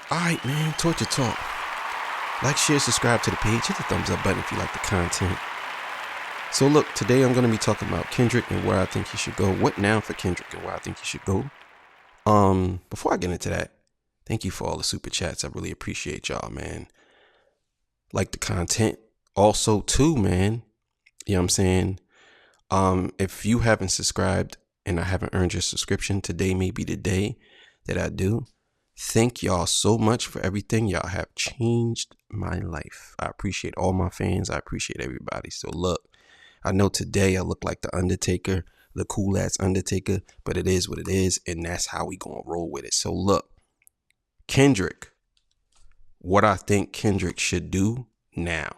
Alright, man, Torture Talk. Like, share, subscribe to the page. Hit the thumbs up button if you like the content. So look, today I'm going to be talking about Kendrick and where I think he should go. What now for Kendrick and where I think he should go. Before I get into that, thank you for all the super chats. I really appreciate y'all, man. Like the content. Also, too, man, you know what I'm saying? If you haven't subscribed and I haven't earned your subscription, today may be the day that I do. Thank y'all so much for everything. Y'all have changed my life. I appreciate all my fans. I appreciate everybody. So look, I know today I look like the Undertaker, the cool ass Undertaker, but it is what it is, and that's how we gonna roll with it. So look, Kendrick, what I think Kendrick should do now.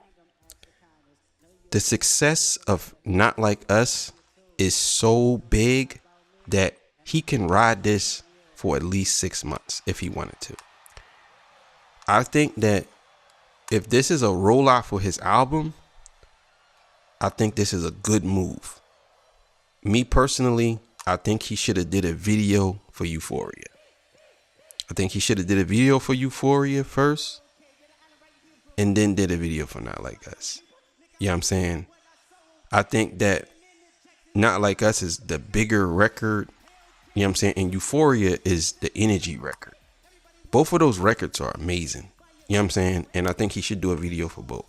The success of Not Like Us is so big that he can ride this for at least 6 months if he wanted to. I think that if this is a rollout for his album, I think this is a good move. Me personally, I think he should have did a video for Euphoria. I think he should have did a video for Euphoria first and then did a video for Not Like Us. You know what I'm saying? I think that Not Like Us is the bigger record. You know what I'm saying? And Euphoria is the energy record. Both of those records are amazing. You know what I'm saying? And I think he should do a video for both.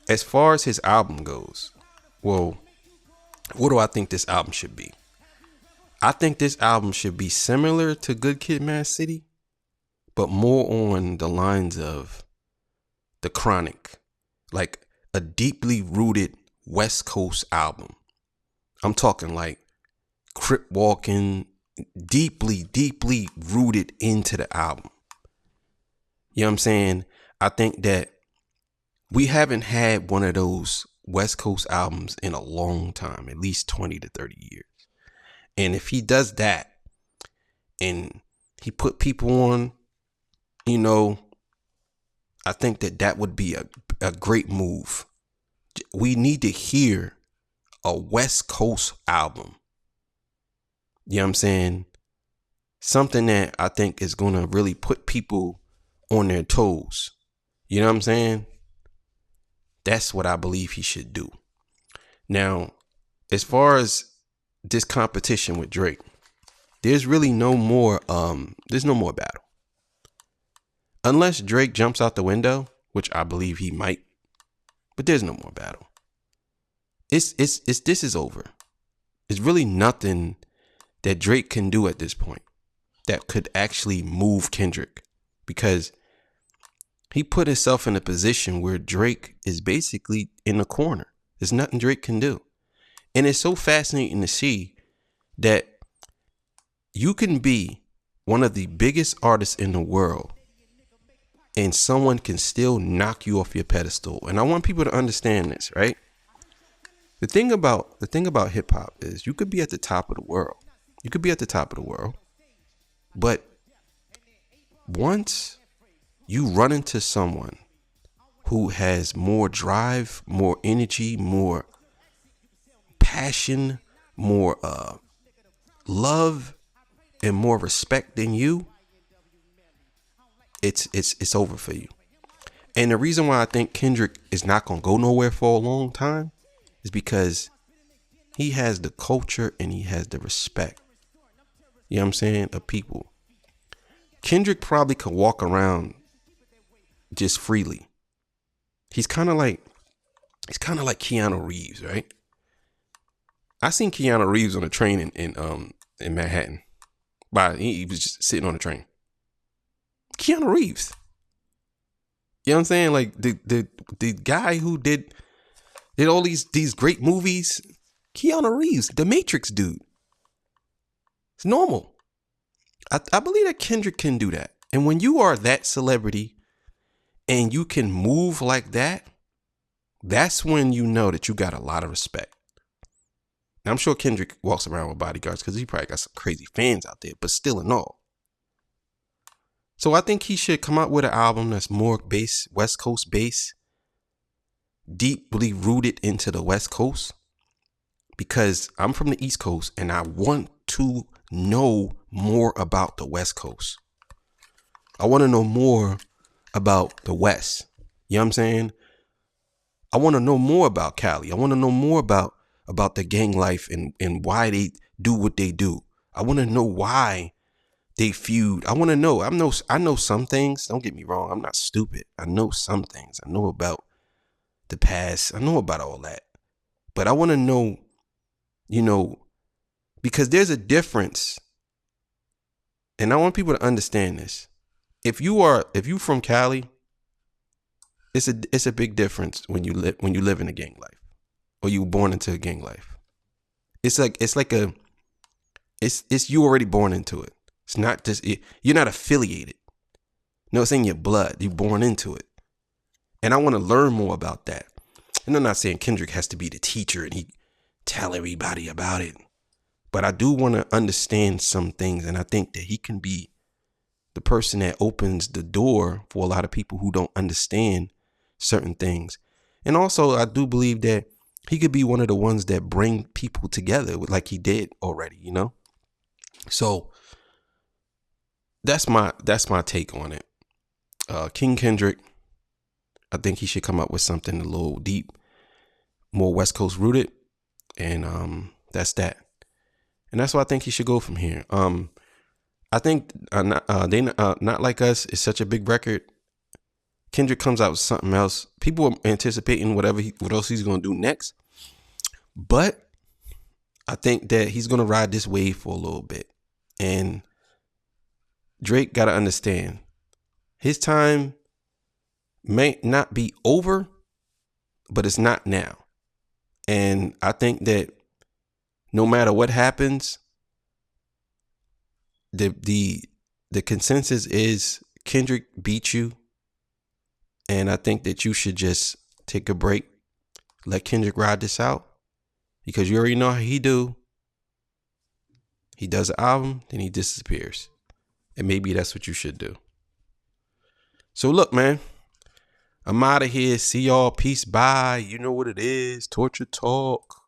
As far as his album goes, well, what do I think this album should be? I think this album should be similar to Good Kid, Mad City, but more on the lines of The Chronic, like a deeply rooted West Coast album. I'm talking like Crip walking, deeply rooted into the album. You know what I'm saying? I think that we haven't had one of those West Coast albums in a long time, at least 20 to 30 years. And if he does that and he put people on, you know, I think that that would be a great move. We need to hear a West Coast album. You know what I'm saying? Something that I think is going to really put people on their toes. You know what I'm saying? That's what I believe he should do. Now, as far as this competition with Drake, there's really no more battle. Unless Drake jumps out the window, which I believe he might, but there's no more battle. This is over. It's really nothing that Drake can do at this point that could actually move Kendrick, because he put himself in a position where Drake is basically in the corner. There's nothing Drake can do. And it's so fascinating to see that you can be one of the biggest artists in the world and someone can still knock you off your pedestal. And I want people to understand this, right? The thing about hip hop is you could be at the top of the world. You could be at the top of the world. But once you run into someone who has more drive, more energy, more passion, more love, and more respect than you, it's over for you. And the reason why I think Kendrick is not gonna go nowhere for a long time is because he has the culture and he has the respect, you know what I'm saying, of people. Kendrick probably could walk around just freely. He's kind of like Keanu Reeves, right? I seen Keanu Reeves on a train in Manhattan. He was just sitting on a train. Keanu Reeves. You know what I'm saying? Like the guy who did all these great movies. Keanu Reeves, the Matrix dude. It's normal. I believe that Kendrick can do that. And when you are that celebrity and you can move like that, that's when you know that you got a lot of respect. Now, I'm sure Kendrick walks around with bodyguards because he probably got some crazy fans out there, but still and all. So I think he should come out with an album that's more West Coast bass, deeply rooted into the West Coast, because I'm from the East Coast and I want to know more about the West Coast. I want to know more about the West. You know what I'm saying? I want to know more about Cali. I want to know more about the gang life and why they do what they do. I want to know why they feud. I want to know. I know some things. Don't get me wrong. I'm not stupid. I know some things. I know about the past. I know about all that. But I want to know, because there's a difference. And I want people to understand this. If you from Cali, it's a big difference when you live in a gang life or you were born into a gang life. It's you already born into it. It's not just you're not affiliated. No, it's in your blood. You're born into it. And I want to learn more about that. And I'm not saying Kendrick has to be the teacher and he tell everybody about it. But I do want to understand some things. And I think that he can be the person that opens the door for a lot of people who don't understand certain things. And also, I do believe that he could be one of the ones that bring people together like he did already, So that's my take on it. King Kendrick, I think he should come up with something a little deep, more West Coast rooted. And that's that. And that's why I think he should go from here. I think Not Like Us is such a big record. Kendrick comes out with something else. People are anticipating what else he's going to do next. But I think that he's going to ride this wave for a little bit. And Drake got to understand his time may not be over, but it's not now. And I think that no matter what happens, the consensus is Kendrick beat you. And I think that you should just take a break, let Kendrick ride this out, because you already know how he do. He does an album, then he disappears. And maybe that's what you should do. So look, man, I'm out of here. See y'all. Peace. Bye. You know what it is. Torture Talk.